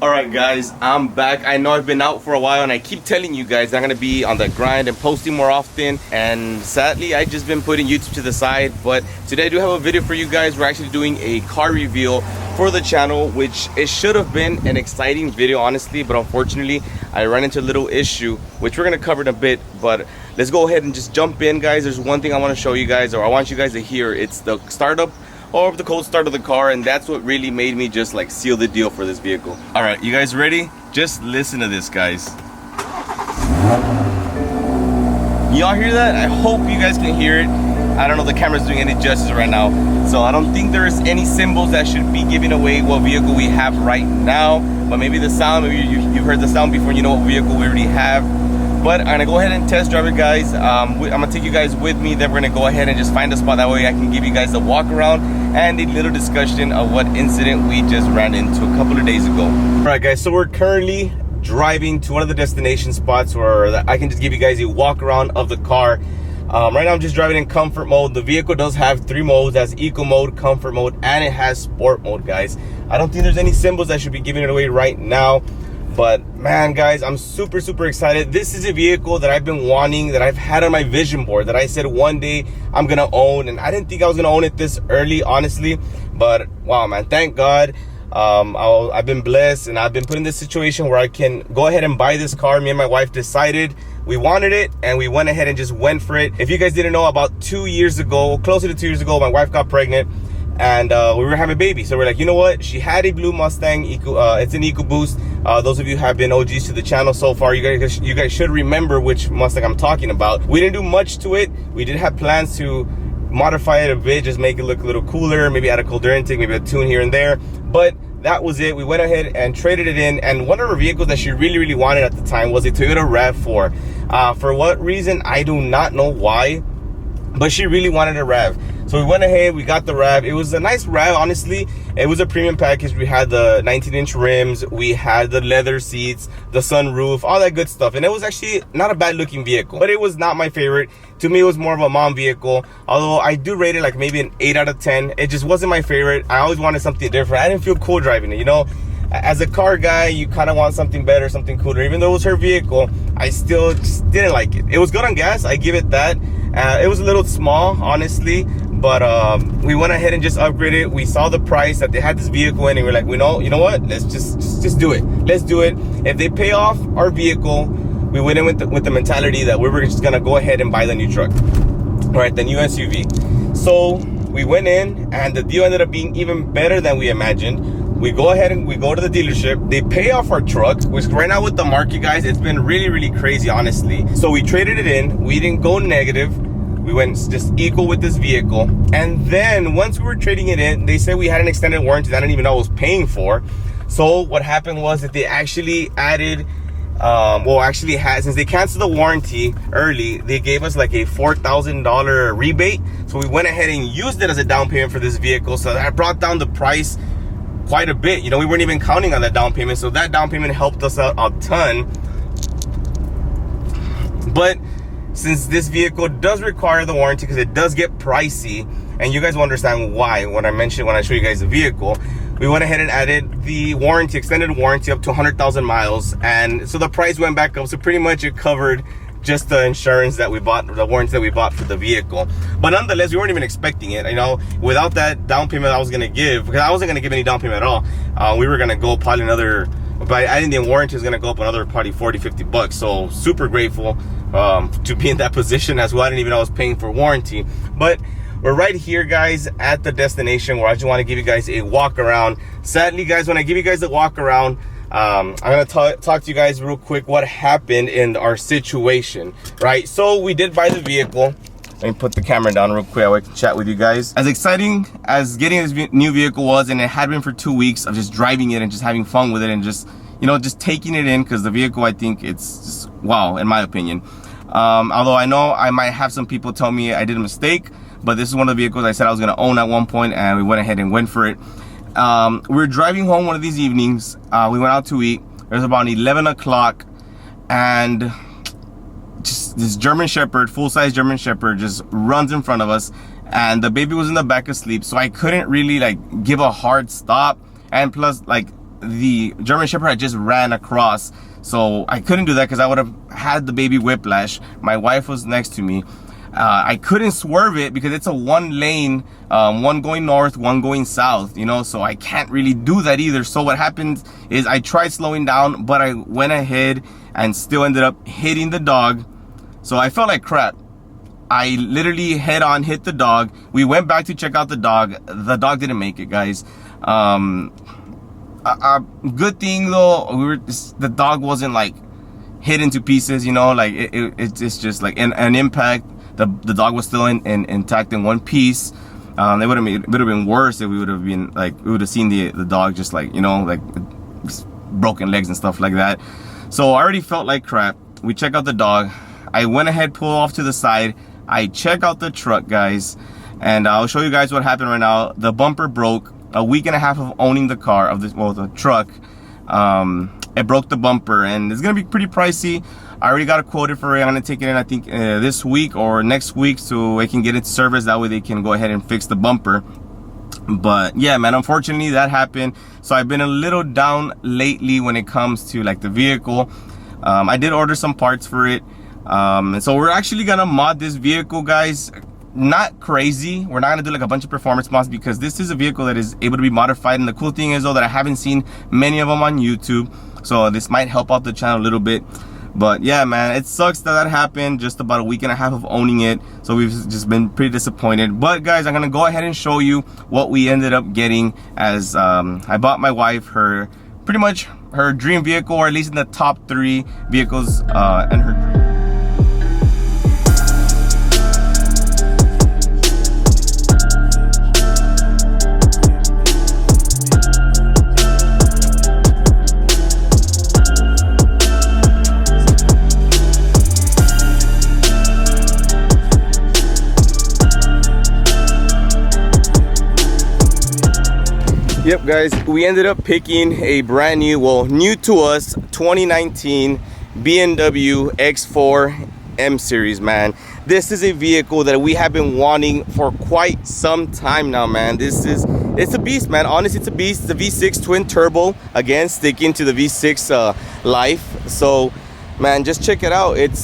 Alright guys, I'm back. I know I've been out for a while and I keep telling you guys I'm gonna be on the grind and posting more often, and sadly I just been putting YouTube to the side. But today I do have a video for you guys. We're actually doing a car reveal for the channel, which it should have been an exciting video honestly, but unfortunately I ran into a little issue which we're gonna cover in a bit. But let's go ahead and just jump in, guys. There's one thing I want to show you guys, or I want you guys to hear. It's the startup or the cold start of the car, and that's what really made me just like seal the deal for this vehicle. All right, you guys ready? Just listen to this, guys. Y'all hear that? I hope you guys can hear it. I don't know, the camera's doing any justice right now, so I don't think there's any symbols that should be giving away what vehicle we have right now. But maybe the sound, maybe you've heard the sound before, you know what vehicle we already have. But I'm gonna go ahead and test drive it, guys. I'm gonna take you guys with me. Then we're gonna go ahead and just find a spot. That way I can give you guys a walk around and a little discussion of what incident we just ran into a couple of days ago. All right, guys, so we're currently driving to one of the destination spots where I can just give you guys a walk around of the car. Right now I'm just driving in comfort mode. The vehicle does have 3 modes. That's eco mode, comfort mode, and it has sport mode, guys. I don't think there's any symbols that should be giving it away right now. But man, guys, I'm super excited. This is a vehicle that I've been wanting, that I've had on my vision board, that I said one day I'm gonna own, and I didn't think I was gonna own it this early, honestly. But wow, man, thank God. I've been blessed, and I've been put in this situation where I can go ahead and buy this car. Me and my wife decided we wanted it, and we went ahead and just went for it. If you guys didn't know, about 2 years ago, closer to 2 years ago, my wife got pregnant, and we were having a baby. So we're like, you know what? She had a blue Mustang. It's an EcoBoost. Those of you who have been OGs to the channel so far, you guys should remember which Mustang I'm talking about. We didn't do much to it. We did have plans to modify it a bit, just make it look a little cooler, maybe add a colder intake, maybe a tune here and there. But that was it. We went ahead and traded it in. And one of her vehicles that she really wanted at the time was a Toyota RAV4. For what reason, I do not know why, but she really wanted a RAV. So we went ahead, we got the RAV. It was a nice RAV, honestly. It was a premium package. We had the 19-inch rims, we had the leather seats, the sunroof, all that good stuff. And it was actually not a bad looking vehicle, but it was not my favorite. To me, it was more of a mom vehicle. Although I do rate it like maybe an 8 out of 10. It just wasn't my favorite. I always wanted something different. I didn't feel cool driving it, you know? As a car guy, you kind of want something better, something cooler. Even though it was her vehicle, I still just didn't like it. It was good on gas, I give it that. It was a little small, honestly, but we went ahead and just upgraded it. We saw the price that they had this vehicle in, and we're like, you know what? Let's just do it. Let's do it. If they pay off our vehicle, we went in with the mentality that we were just gonna go ahead and buy the new truck, right? The new SUV. So we went in, and the deal ended up being even better than we imagined. We go ahead and we go to the dealership. They pay off our truck, which right now with the market, guys, it's been really crazy, honestly. So we traded it in. We didn't go negative. We went just equal with this vehicle. And then once we were trading it in, they said we had an extended warranty that I didn't even know I was paying for. So what happened was that they actually added, since they canceled the warranty early, they gave us like a $4,000 rebate. So we went ahead and used it as a down payment for this vehicle. So that brought down the price quite a bit. You know, we weren't even counting on that down payment, so that down payment helped us out a ton. But since this vehicle does require the warranty, because it does get pricey, and you guys will understand why when I show you guys the vehicle, we went ahead and added the warranty, extended warranty up to 100,000 miles, and so the price went back up. So pretty much it covered just the insurance that we bought, the warranty that we bought for the vehicle. But nonetheless, we weren't even expecting it. You know, without that down payment I was gonna give, because I wasn't gonna give any down payment at all, we were gonna go probably another, by adding the warranty is gonna go up another probably 40-50 bucks. So super grateful to be in that position as well. I didn't even know I was paying for warranty. But we're right here, guys, at the destination where I just want to give you guys a walk around. Sadly, guys, when I give you guys a walk around, I'm gonna talk to you guys real quick what happened in our situation, right? So we did buy the vehicle. Let me put the camera down real quick. I can chat with you guys. As exciting as getting this new vehicle was, and it had been for 2 weeks of just driving it and just having fun with it and just, you know, just taking it in, because the vehicle, I think it's just wow, in my opinion. Although I know I might have some people tell me I did a mistake, but this is one of the vehicles I said I was gonna own at one point, and we went ahead and went for it. We were driving home one of these evenings. We went out to eat. It was about 11 o'clock, and just this German Shepherd, full-size German Shepherd, just runs in front of us, and the baby was in the back asleep, so I couldn't really like give a hard stop. And plus, like, the German Shepherd had just ran across. So I couldn't do that because I would have had the baby whiplash. My wife was next to me. I couldn't swerve it because it's a one lane, one going north, one going south, you know, so I can't really do that either. So what happened is I tried slowing down, but I went ahead and still ended up hitting the dog. So I felt like crap. I literally head on hit the dog. We went back to check out the dog. The dog didn't make it, guys. Good thing though, the dog wasn't like hit into pieces, you know, like it's just like an impact. The dog was still intact in one piece. It would have been worse if we would have been like, we would have seen the dog just like, you know, like broken legs and stuff like that. So I already felt like crap. We check out the dog. I went ahead, pull off to the side. I check out the truck, guys, and I'll show you guys what happened right now. The bumper broke. A week and a half of owning the car, the truck, it broke the bumper, and it's gonna be pretty pricey. I already got a quoted for it. I'm gonna take it in, I think this week or next week, so I can get it serviced. That way they can go ahead and fix the bumper. But yeah, man, unfortunately that happened. So I've been a little down lately when it comes to like the vehicle. I did order some parts for it, and so we're actually gonna mod this vehicle, guys. Not crazy. We're not gonna do like a bunch of performance mods because this is a vehicle that is able to be modified. And the cool thing is though that I haven't seen many of them on YouTube, so this might help out the channel a little bit. But yeah, man, it sucks that happened just about a week and a half of owning it, so we've just been pretty disappointed. But guys, I'm gonna go ahead and show you what we ended up getting, as I bought my wife pretty much her dream vehicle, or at least in the top 3 vehicles and her dream. Yep, guys, we ended up picking a brand new, well, new to us, 2019 BMW X4 M series, man. This is a vehicle that we have been wanting for quite some time now, man. It's a beast, man. Honestly, it's a beast. The V6 twin turbo, again, sticking to the V6 life. So, man, just check it out. It's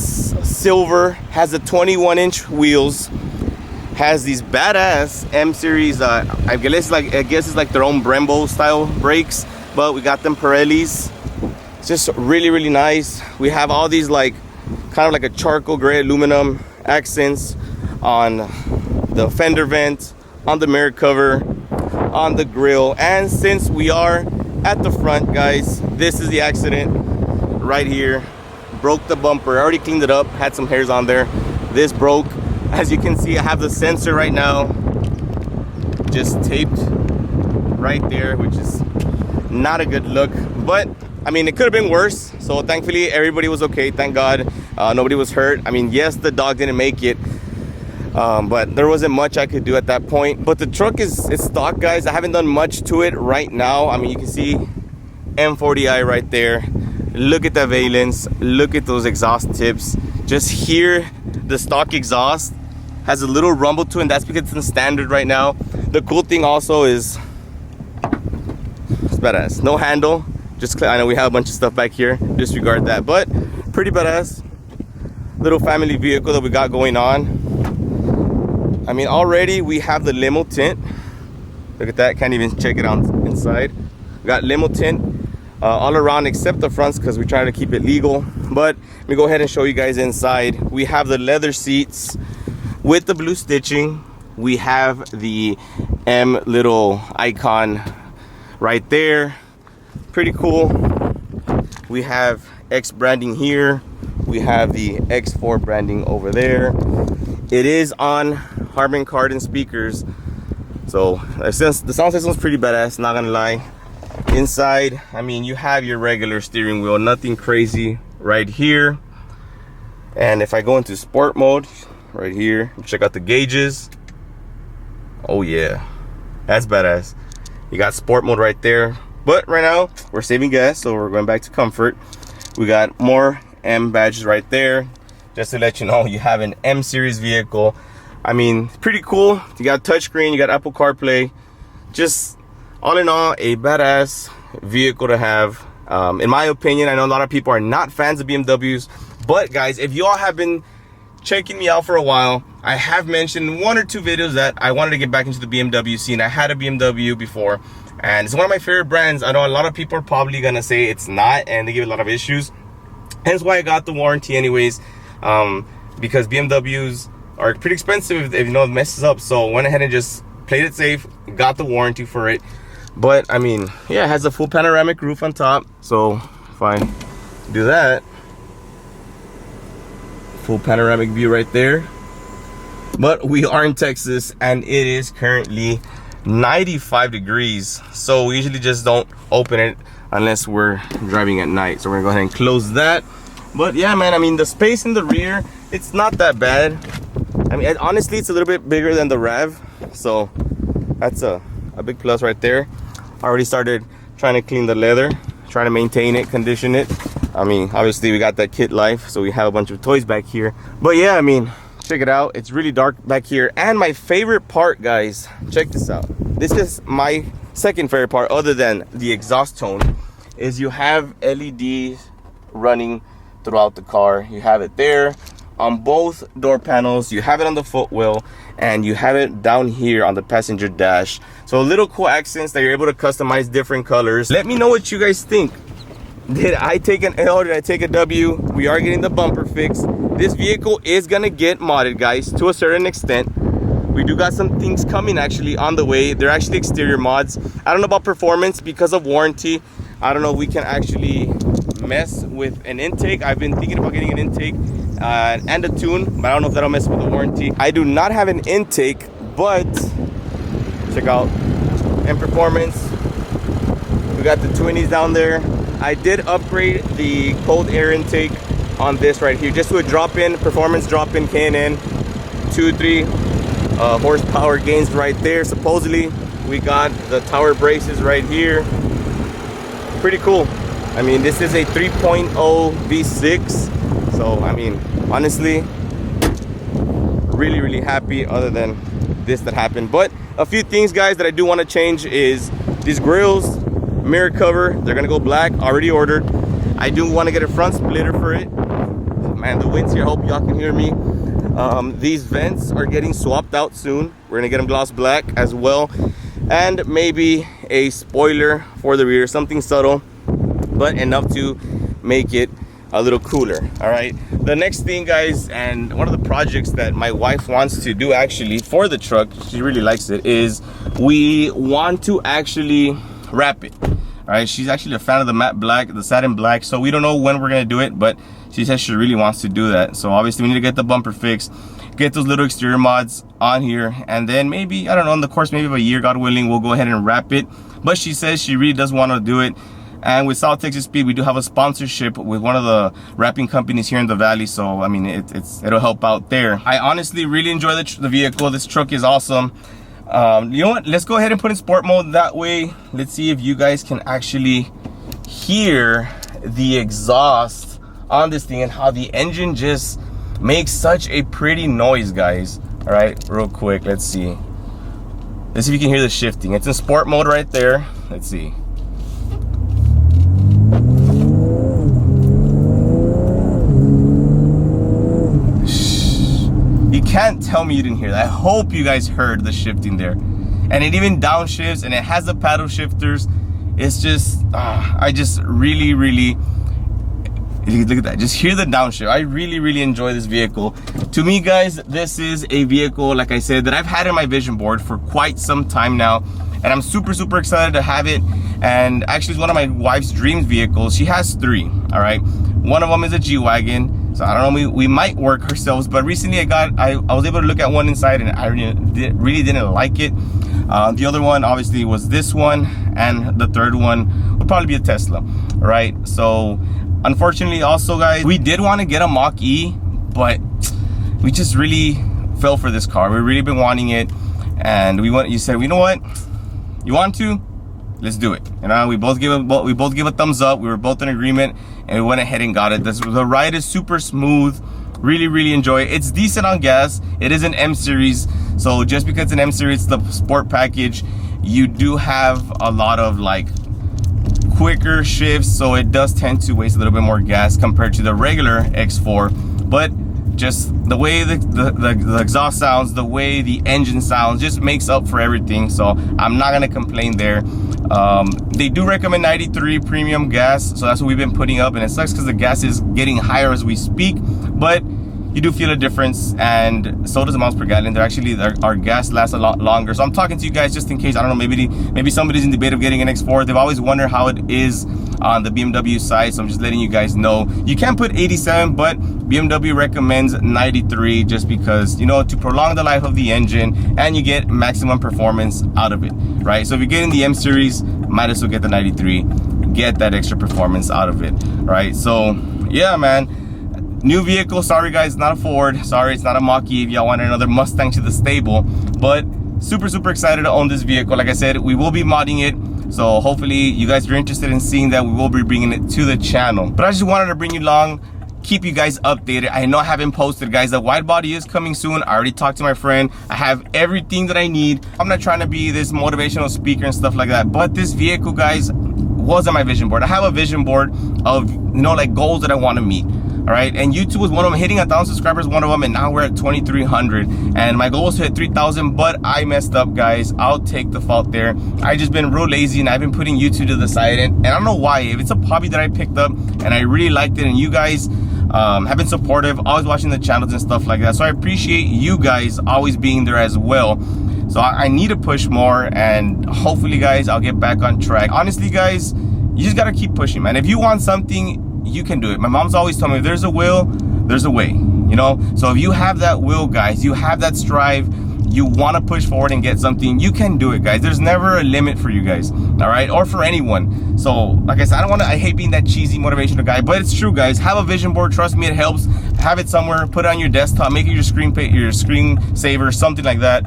silver, has the 21-inch wheels, has these badass M series, I guess it's like their own Brembo style brakes, but we got them Pirellis. It's just really nice. We have all these like kind of like a charcoal gray aluminum accents on the fender vent, on the mirror cover, on the grill. And since we are at the front, guys, this is the accident right here. Broke the bumper. I already cleaned it up, had some hairs on there. This broke. As you can see, I have the sensor right now just taped right there, which is not a good look. But I mean, it could have been worse. So thankfully everybody was okay, thank God. Nobody was hurt. I mean, yes, the dog didn't make it, but there wasn't much I could do at that point. But the truck is stock, guys. I haven't done much to it right now. I mean, you can see M40i right there. Look at the valence, look at those exhaust tips. Just hear the stock exhaust. Has a little rumble to it, and that's because it's in standard right now. The cool thing also is it's badass. No handle, just I know we have a bunch of stuff back here, disregard that, but pretty badass little family vehicle that we got going on. I mean, already we have the limo tint. Look at that, can't even check it out inside. We got limo tint all around except the fronts because we try to keep it legal. But let me go ahead and show you guys inside. We have the leather seats with the blue stitching. We have the M little icon right there, pretty cool. We have X branding here. We have the X4 branding over there. It is on Harman Kardon speakers, so the sound system's pretty badass, not gonna lie. Inside, I mean, you have your regular steering wheel, nothing crazy right here. And if I go into sport mode right here, check out the gauges. Oh yeah, that's badass. You got sport mode right there, but right now we're saving gas, so we're going back to comfort. We got more M badges right there, just to let you know you have an M series vehicle. I mean, pretty cool. You got touchscreen, you got Apple CarPlay. Just all in all, a badass vehicle to have. In my opinion, I know a lot of people are not fans of BMWs, but guys, if you all have been checking me out for a while, I have mentioned in 1 or 2 videos that I wanted to get back into the BMW scene. I had a BMW before, and it's one of my favorite brands. I know a lot of people are probably gonna say it's not, and they give a lot of issues. Hence why I got the warranty anyways, because BMWs are pretty expensive if you know it messes up. So went ahead and just played it safe, got the warranty for it. But I mean, yeah, it has a full panoramic roof on top. So if I do that, full panoramic view right there. But we are in Texas and it is currently 95 degrees. So we usually just don't open it unless we're driving at night. So we're gonna go ahead and close that. But yeah, man, I mean, the space in the rear, it's not that bad. I mean, honestly, it's a little bit bigger than the RAV. So that's a big plus right there. I already started trying to clean the leather, trying to maintain it, condition it. I mean, obviously we got that kit life, so we have a bunch of toys back here. But yeah, I mean, check it out. It's really dark back here. And my favorite part, guys, check this out. This is my second favorite part other than the exhaust tone, is you have LEDs running throughout the car. You have it there on both door panels, you have it on the footwell, and you have it down here on the passenger dash. So little cool accents that you're able to customize different colors. Let me know what you guys think. Did I take an L? Did I take a W? We are getting the bumper fix. This vehicle is gonna get modded, guys, to a certain extent. We do got some things coming actually on the way. They're actually exterior mods. I don't know about performance because of warranty. I don't know if we can actually mess with an intake. I've been thinking about getting an intake and a tune, but I don't know if that'll mess with the warranty. I do not have an intake, but check out and performance. We got the 20s down there. I did upgrade the cold air intake on this right here, just to a drop-in performance drop-in K&N 2-3 horsepower gains right there. Supposedly we got the tower braces right here. Pretty cool. I mean, this is a 3.0 V6, so I mean, honestly, really happy other than this that happened. But a few things, guys, that I do want to change is these grills, mirror cover, they're gonna go black, already ordered. I do want to get a front splitter for it. Man, the wind's here, I hope y'all can hear me. These vents are getting swapped out soon. We're gonna get them gloss black as well, and maybe a spoiler for the rear, something subtle but enough to make it a little cooler. All right, the next thing, guys, and one of the projects that my wife wants to do actually for the truck, she really likes it, is we want to actually wrap it. All right, she's actually a fan of the matte black, the satin black, so we don't know when we're gonna do it, but she says she really wants to do that. So obviously we need to get the bumper fixed, get those little exterior mods on here, and then maybe, I don't know, in the course maybe of a year, God willing, we'll go ahead and wrap it. But she says she really does want to do it. And with South Texas Speed, we do have a sponsorship with one of the wrapping companies here in the valley, so I mean, it'll help out there. I honestly really enjoy the vehicle. This truck is awesome. You know what, let's go ahead and put in sport mode. That way, let's see if you guys can actually hear the exhaust on this thing and how the engine just makes such a pretty noise, guys. All right, real quick, let's see if you can hear the shifting. It's in sport mode right there. Let's see. You can't tell me you didn't hear that. I hope you guys heard the shifting there. And it even downshifts, and it has the paddle shifters. It's just, I just really, look at that. Just hear the downshift. I really enjoy this vehicle. To me, guys, this is a vehicle, like I said, that I've had in my vision board for quite some time now. And I'm super excited to have it. And actually, it's one of my wife's dream vehicles. She has 3, all right? One of them is a G-Wagon. So I don't know, we might work ourselves, but recently I was able to look at one inside and I really didn't like it. The other one obviously was this one, and the third one would probably be a Tesla, right? So unfortunately also, guys, we did want to get a Mach-E, but we just really fell for this car. We've really been wanting it, and you said, you know what, you want to? Let's do it. You know, we both give a thumbs up. We were both in agreement, and we went ahead and got it. The ride is super smooth. Really enjoy it. It's decent on gas. It is an M series, so just because it's an M series, the sport package, you do have a lot of like quicker shifts, so it does tend to waste a little bit more gas compared to the regular X4. But just the way the exhaust sounds, the way the engine sounds, just makes up for everything. So I'm not gonna complain there. They do recommend 93 premium gas, so that's what we've been putting up, and it sucks because the gas is getting higher as we speak, but you do feel a difference, and so does the miles per gallon. They're actually, our gas lasts a lot longer. So I'm talking to you guys just in case, I don't know, maybe somebody's in debate of getting an X4. They've always wondered how it is on the BMW side, so I'm just letting you guys know. You can put 87, but BMW recommends 93 just because, you know, to prolong the life of the engine and you get maximum performance out of it, right? So if you're getting the M series, might as well get the 93, get that extra performance out of it, right? So yeah, man. New vehicle. Sorry guys, not a Ford. Sorry, it's not a Mach-E if y'all want another Mustang to the stable. But super excited to own this vehicle. Like I said, we will be modding it. So hopefully you guys are interested in seeing that. We will be bringing it to the channel. But I just wanted to bring you along, keep you guys updated. I know I haven't posted, guys. The wide body is coming soon. I already talked to my friend. I have everything that I need. I'm not trying to be this motivational speaker and stuff like that. But this vehicle, guys, was on my vision board. I have a vision board of, you know, like goals that I want to meet. All right, and YouTube was one of them. Hitting 1,000 subscribers, one of them, and now we're at 2,300. And my goal was to hit 3,000, but I messed up, guys. I'll take the fault there. I just been real lazy, and I've been putting YouTube to the side, and I don't know why. If it's a hobby that I picked up and I really liked it, and you guys have been supportive, always watching the channels and stuff like that. So I appreciate you guys always being there as well. So I need to push more, and hopefully, guys, I'll get back on track. Honestly, guys, you just gotta keep pushing, man. If you want something, you can do it. My mom's always told me, if there's a will, there's a way, you know? So if you have that will, guys, you have that strive, you want to push forward and get something, you can do it, guys. There's never a limit for you guys, all right? Or for anyone. So like I said, I hate being that cheesy motivational guy, but it's true, guys. Have a vision board. Trust me, it helps. Have it somewhere, put it on your desktop, make it your screensaver, something like that.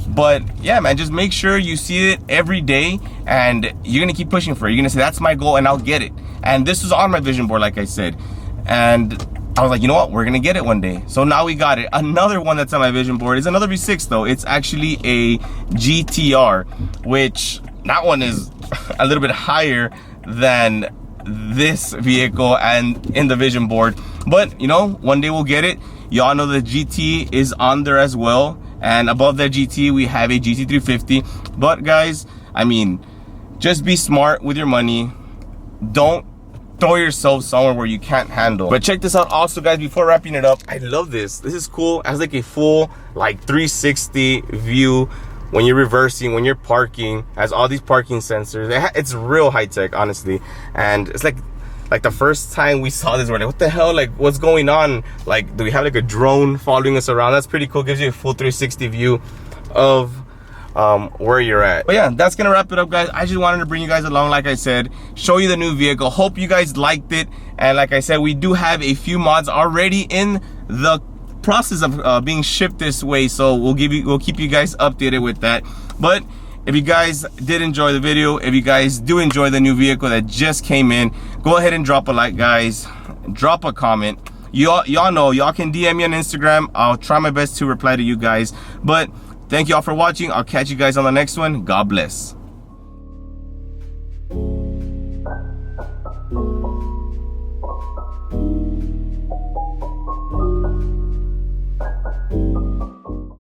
But yeah, man, just make sure you see it every day, and you're gonna keep pushing for it. You're gonna say, that's my goal and I'll get it. And this was on my vision board, like I said, and I was like, you know what, we're gonna get it one day. So now we got it. Another one that's on my vision board is another V6 though. It's actually a GTR, which that one is a little bit higher than this vehicle and in the vision board. But you know, one day we'll get it. Y'all know the GT is on there as well. And above that GT, we have a GT350. But guys, I mean, just be smart with your money. Don't throw yourself somewhere where you can't handle. But check this out also, guys, before wrapping it up. I love this. This is cool. It has like a full like 360 view when you're reversing, when you're parking. It has all these parking sensors. It's real high tech, honestly. And it's like the first time we saw this, we're like, what the hell? Like, what's going on? Like, do we have like a drone following us around? That's pretty cool. Gives you a full 360 view of where you're at. But yeah, that's gonna wrap it up, guys. I just wanted to bring you guys along, like I said, show you the new vehicle. Hope you guys liked it. And like I said, we do have a few mods already in the process of being shipped this way, so we'll keep you guys updated with that. But if you guys did enjoy the video, if you guys do enjoy the new vehicle that just came in, go ahead and drop a like, guys. Drop a comment. Y'all know, y'all can DM me on Instagram. I'll try my best to reply to you guys. But thank y'all for watching. I'll catch you guys on the next one. God bless.